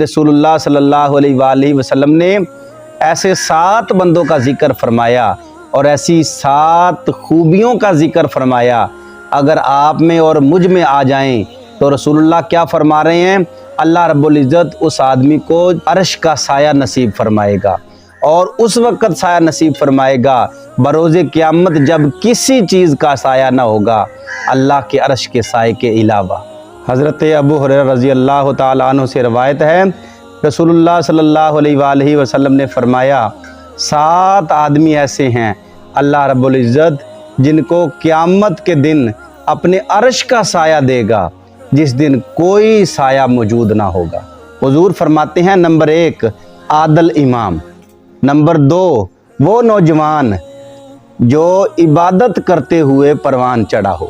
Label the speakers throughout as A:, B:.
A: रसूलुल्लाह सल्लल्लाहु अलैहि वआलिहि वसल्लम ने ऐसे 7 बंदों का जिक्र फरमाया और ऐसी 7 खूबियों का जिक्र फरमाया, अगर आप में और मुझ में आ जाएं तो रसूलुल्लाह क्या फरमा रहे हैं, अल्लाह रब्बुल इज़्ज़त उस आदमी को अर्श का साया नसीब फरमाएगा। और उस वक़्त साया नसीब फरमाएगा बरोज़े क़यामत जब किसी चीज़ का साया ना होगा अल्लाह के अर्श के साए के अलावा। हज़रत अबू हुरैरा रज़ी अल्लाह ताला अन्हु से रवायत है, रसूलुल्लाह सल्लल्लाहु अलैहि वसल्लम ने फरमाया 7 आदमी ऐसे हैं अल्लाह रब्बुल इज़्ज़त जिनको क़यामत के दिन अपने अर्श का साया देगा जिस दिन कोई साया मौजूद ना होगा। हुज़ूर फरमाते हैं, नंबर 1 आदल इमाम, नंबर 2 वो नौजवान जो इबादत करते हुए परवान चढ़ा हो,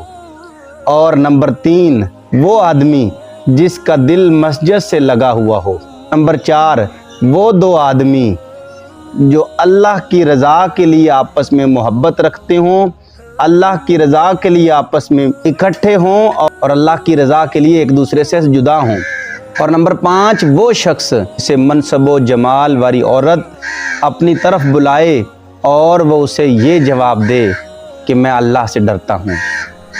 A: और नंबर 3 वो आदमी जिसका दिल मस्जिद से लगा हुआ हो, नंबर 4 वो 2 आदमी जो अल्लाह की रज़ा के लिए आपस में मोहब्बत रखते हों, अल्लाह की रज़ा के लिए आपस में इकट्ठे हों और अल्लाह की रज़ा के लिए एक दूसरे से जुदा हों, और नंबर 5 वो शख्स से मनसब व जमाल वाली औरत अपनी तरफ बुलाए और वो उसे ये जवाब दे कि मैं अल्लाह से डरता हूँ,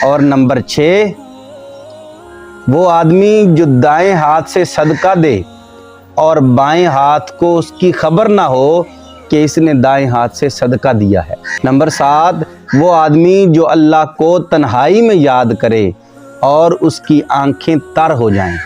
A: और नंबर 6 वो आदमी जो दाएं हाथ से सदका दे और बाएं हाथ को उसकी खबर ना हो कि इसने दाएं हाथ से सदका दिया है। नंबर 7 वो आदमी जो अल्लाह को तन्हाई में याद करे और उसकी आंखें तर हो जाएं।